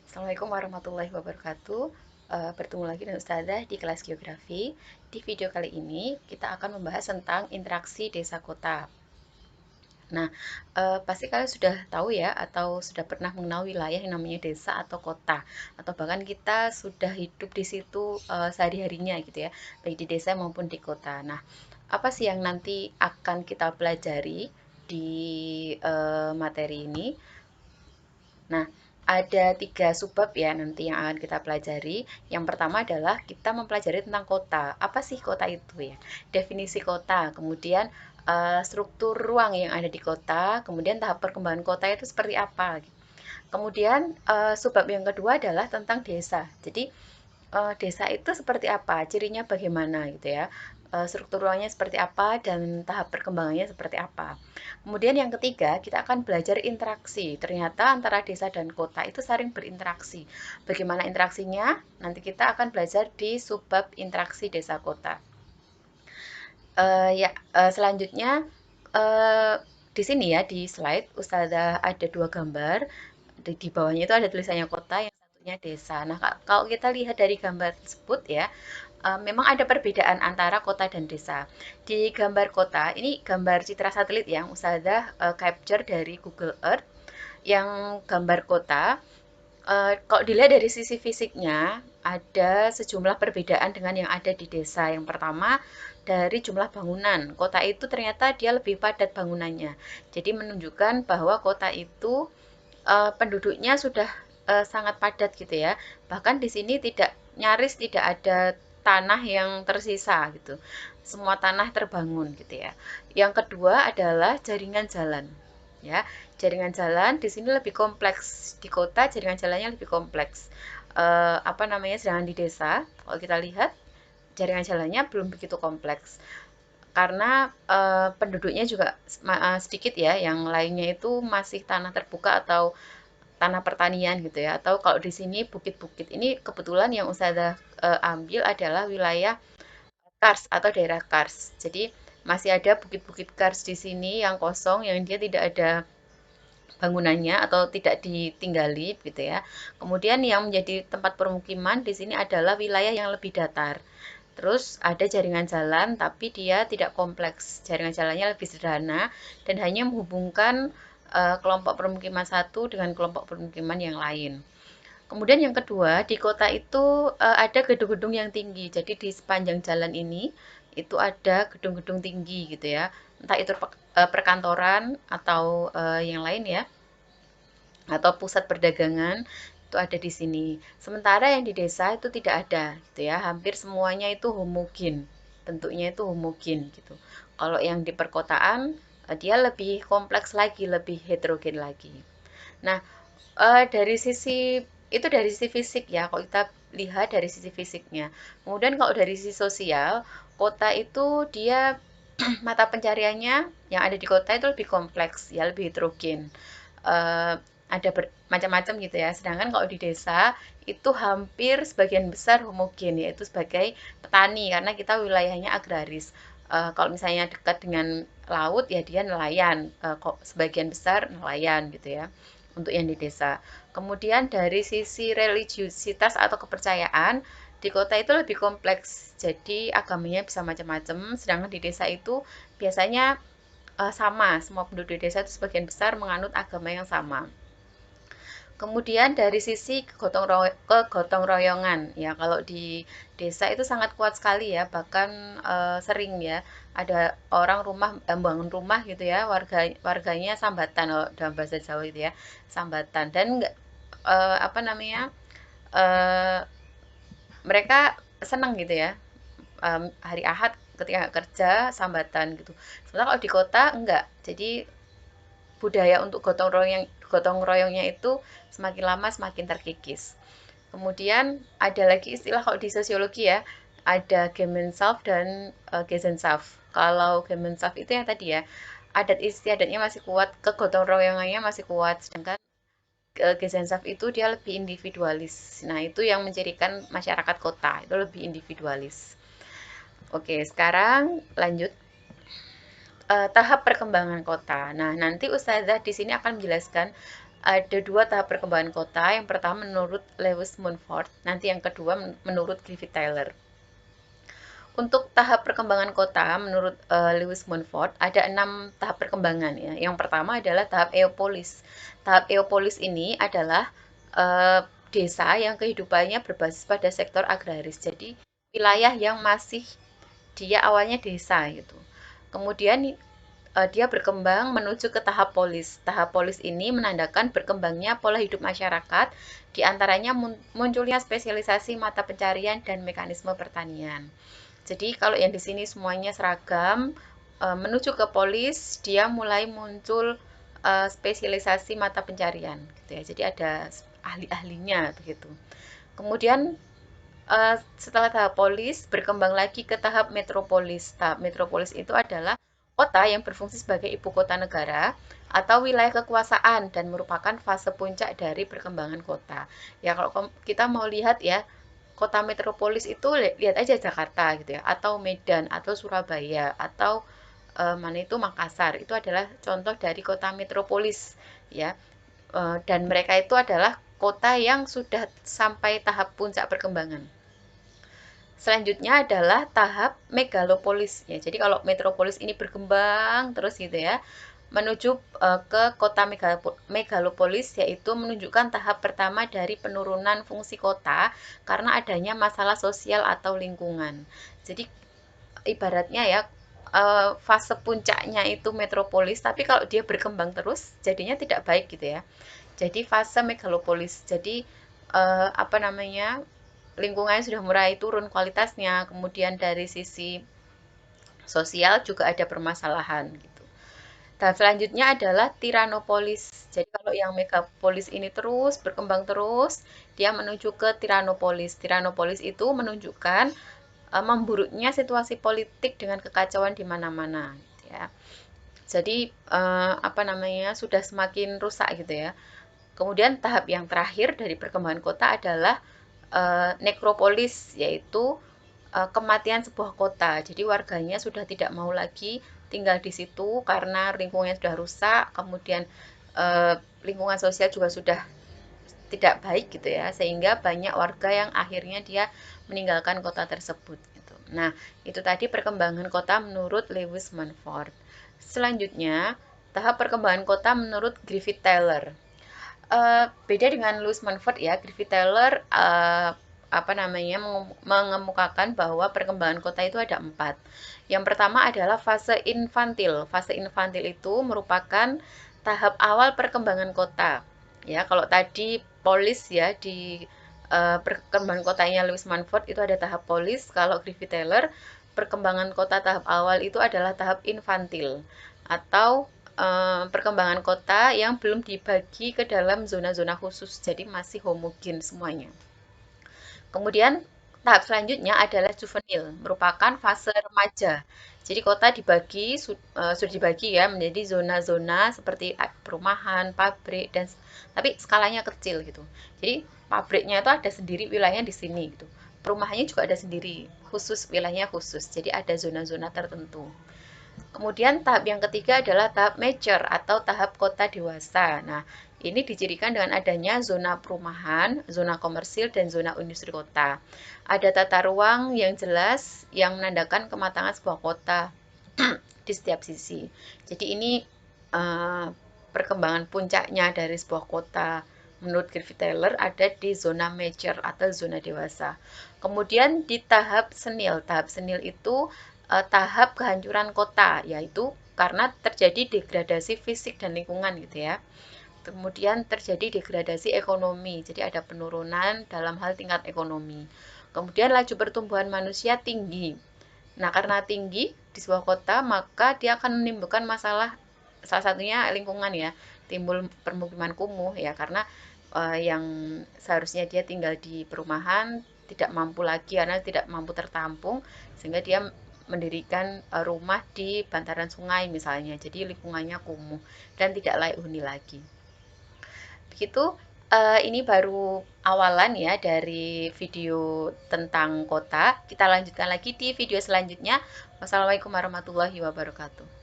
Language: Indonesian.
Assalamualaikum warahmatullahi wabarakatuh. Bertemu lagi dengan Ustazah di kelas geografi. Di video kali ini kita akan membahas tentang interaksi desa kota. Nah, pasti kalian sudah tahu ya atau sudah pernah mengenal wilayah yang namanya desa atau kota, atau bahkan kita sudah hidup di situ sehari-harinya gitu ya, baik di desa maupun di kota. Nah, apa sih yang nanti akan kita pelajari di materi ini? Nah, ada tiga subbab ya nanti yang akan kita pelajari. Yang pertama adalah kita mempelajari tentang kota. Apa sih kota itu ya? Definisi kota, kemudian struktur ruang yang ada di kota, kemudian tahap perkembangan kota itu seperti apa. Kemudian subbab yang kedua adalah tentang desa. Jadi desa itu seperti apa, cirinya bagaimana gitu ya, struktur ruangnya seperti apa, dan tahap perkembangannya seperti apa. Kemudian yang ketiga, kita akan belajar interaksi. Ternyata antara desa dan kota itu saling berinteraksi. Bagaimana interaksinya? Nanti kita akan belajar di subbab interaksi desa kota. Selanjutnya eh, di sini ya di slide Ustazah ada dua gambar. Di bawahnya itu ada tulisannya kota, yang satunya desa. Nah, kalau kita lihat dari gambar tersebut ya, memang ada perbedaan antara kota dan desa. Di gambar kota, ini gambar citra satelit yang Ustazah capture dari Google Earth. Yang gambar kota, kalau dilihat dari sisi fisiknya, ada sejumlah perbedaan dengan yang ada di desa. Yang pertama, dari jumlah bangunan. Kota itu ternyata dia lebih padat bangunannya. Jadi menunjukkan bahwa kota itu penduduknya sudah sangat padat gitu ya. Bahkan di sini nyaris tidak ada tanah yang tersisa gitu. Semua tanah terbangun gitu ya. Yang kedua adalah jaringan jalan. Ya, jaringan jalan di sini lebih kompleks. Di kota jaringan jalannya lebih kompleks. Apa namanya? Sedangkan di desa, kalau kita lihat jaringan jalannya belum begitu kompleks karena penduduknya juga sedikit ya, yang lainnya itu masih tanah terbuka atau tanah pertanian gitu ya. Atau kalau di sini bukit-bukit. Ini kebetulan yang Ustazah ambil adalah wilayah Kars atau daerah Kars. Jadi masih ada bukit-bukit Kars di sini yang kosong, yang dia tidak ada bangunannya atau tidak ditinggali gitu ya. Kemudian yang menjadi tempat permukiman di sini adalah wilayah yang lebih datar. Terus ada jaringan jalan, tapi dia tidak kompleks. Jaringan jalannya lebih sederhana dan hanya menghubungkan kelompok permukiman satu dengan kelompok permukiman yang lain. Kemudian yang kedua, di kota itu ada gedung-gedung yang tinggi. Jadi di sepanjang jalan ini itu ada gedung-gedung tinggi gitu ya. Entah itu perkantoran atau yang lain ya, atau pusat perdagangan itu ada di sini. Sementara yang di desa itu tidak ada gitu ya. Hampir semuanya itu homogen. Bentuknya itu homogen gitu. Kalau yang di perkotaan dia lebih kompleks lagi, lebih heterogen lagi. Nah, dari sisi itu dari sisi fisik ya, kalau kita lihat dari sisi fisiknya. Kemudian kalau dari sisi sosial, kota itu dia mata pencariannya yang ada di kota itu lebih kompleks ya, lebih heterogen. Eh, ada macam-macam gitu ya. Sedangkan kalau di desa itu hampir sebagian besar homogen, yaitu sebagai petani karena kita wilayahnya agraris. Kalau misalnya dekat dengan laut ya dia nelayan, kok sebagian besar nelayan gitu ya untuk yang di desa. Kemudian dari sisi religiusitas atau kepercayaan di kota itu lebih kompleks. Jadi agamanya bisa macam-macam, sedangkan di desa itu biasanya sama, semua penduduk desa itu sebagian besar menganut agama yang sama. Kemudian dari sisi kegotong royongan, ya kalau di desa itu sangat kuat sekali ya, bahkan sering ya ada orang rumah bangun rumah gitu ya, warganya sambatan kalau dalam bahasa Jawa itu ya, sambatan dan nggak apa namanya eh, mereka senang gitu ya, hari Ahad ketika nggak kerja sambatan gitu. Sementara kalau di kota enggak, jadi budaya untuk gotong royongnya itu semakin lama semakin terkikis. Kemudian ada lagi istilah kalau di sosiologi ya, ada Gemeinschaft dan Gesellschaft. Kalau Gemeinschaft itu yang tadi ya, adat istiadatnya masih kuat, kegotong royongannya masih kuat, sedangkan Gesellschaft itu dia lebih individualis. Nah, itu yang mencirikan masyarakat kota, itu lebih individualis. Oke, sekarang lanjut tahap perkembangan kota. Nah, nanti Ustazah di sini akan menjelaskan Ada dua tahap perkembangan kota. Yang pertama menurut Lewis Mumford, nanti yang kedua menurut Griffith Taylor. Untuk tahap perkembangan kota, menurut Lewis Mumford, ada 6 tahap perkembangan ya. Yang pertama adalah tahap eopolis. Tahap eopolis ini adalah desa yang kehidupannya berbasis pada sektor agraris. Jadi wilayah yang masih dia awalnya desa gitu. Kemudian dia berkembang menuju ke tahap polis. Tahap polis ini menandakan berkembangnya pola hidup masyarakat, di antaranya munculnya spesialisasi mata pencarian dan mekanisme pertanian. Jadi kalau yang di sini semuanya seragam, menuju ke polis, dia mulai muncul spesialisasi mata pencarian, gitu ya. Jadi ada ahli-ahlinya begitu. Kemudian setelah tahap polis, berkembang lagi ke tahap metropolis. Tahap metropolis itu adalah kota yang berfungsi sebagai ibu kota negara atau wilayah kekuasaan dan merupakan fase puncak dari perkembangan kota. Ya kalau kita mau lihat ya, kota metropolis itu lihat aja Jakarta gitu ya, atau Medan, atau Surabaya, atau mana itu Makassar. Itu adalah contoh dari kota metropolis ya. Dan mereka itu adalah kota yang sudah sampai tahap puncak perkembangan. Selanjutnya adalah tahap megalopolis ya. Jadi kalau metropolis ini berkembang terus gitu ya, menuju ke kota megalopolis, yaitu menunjukkan tahap pertama dari penurunan fungsi kota karena adanya masalah sosial atau lingkungan. Jadi ibaratnya ya, fase puncaknya itu metropolis, tapi kalau dia berkembang terus jadinya tidak baik gitu ya. Jadi fase megalopolis. Jadi apa namanya, lingkungannya sudah mulai turun kualitasnya, kemudian dari sisi sosial juga ada permasalahan gitu. Tahap selanjutnya adalah tiranopolis. Jadi kalau yang megapolis ini terus berkembang terus, dia menuju ke tiranopolis. Tiranopolis itu menunjukkan memburuknya situasi politik dengan kekacauan di mana-mana, gitu ya. Jadi apa namanya, sudah semakin rusak gitu ya. Kemudian tahap yang terakhir dari perkembangan kota adalah nekropolis, yaitu kematian sebuah kota. Jadi warganya sudah tidak mau lagi tinggal di situ karena lingkungannya sudah rusak, kemudian lingkungan sosial juga sudah tidak baik gitu ya, sehingga banyak warga yang akhirnya dia meninggalkan kota tersebut gitu. Nah, itu tadi perkembangan kota menurut Lewis Mumford. Selanjutnya, tahap perkembangan kota menurut Griffith Taylor. Beda dengan Lewis Mumford ya, Griffith Taylor apa namanya mengemukakan bahwa perkembangan kota itu ada 4. Yang pertama adalah fase infantil. Fase infantil itu merupakan tahap awal perkembangan kota. Ya, kalau tadi polis ya di perkembangan kotanya Lewis Mumford itu ada tahap polis. Kalau Griffith Taylor perkembangan kota tahap awal itu adalah tahap infantil atau perkembangan kota yang belum dibagi ke dalam zona-zona khusus, jadi masih homogen semuanya. Kemudian tahap selanjutnya adalah juvenil, merupakan fase remaja. Jadi kota dibagi sudah dibagi ya menjadi zona-zona seperti perumahan, pabrik dan tapi skalanya kecil gitu. Jadi pabriknya itu ada sendiri wilayahnya di sini gitu. Perumahannya juga ada sendiri, khusus wilayahnya khusus. Jadi ada zona-zona tertentu. Kemudian tahap yang ketiga adalah tahap mature atau tahap kota dewasa. Nah, ini dicirikan dengan adanya zona perumahan, zona komersil, dan zona industri kota. Ada tata ruang yang jelas yang menandakan kematangan sebuah kota di setiap sisi. Jadi ini uh, perkembangan puncaknya dari sebuah kota menurut Griffith Taylor ada di zona mature atau zona dewasa. Kemudian di tahap senil. Tahap senil itu tahap kehancuran kota, yaitu karena terjadi degradasi fisik dan lingkungan gitu ya. Kemudian terjadi degradasi ekonomi, jadi ada penurunan dalam hal tingkat ekonomi. Kemudian laju pertumbuhan manusia tinggi. Nah, karena tinggi di sebuah kota, maka dia akan menimbulkan masalah, salah satunya lingkungan ya, timbul permukiman kumuh ya, karena yang seharusnya dia tinggal di perumahan tidak mampu lagi karena tidak mampu tertampung, sehingga dia mendirikan rumah di bantaran sungai misalnya, jadi lingkungannya kumuh dan tidak layak huni lagi. Begitu, ini baru awalan ya dari video tentang kota. Kita lanjutkan lagi di video selanjutnya. Wassalamualaikum warahmatullahi wabarakatuh.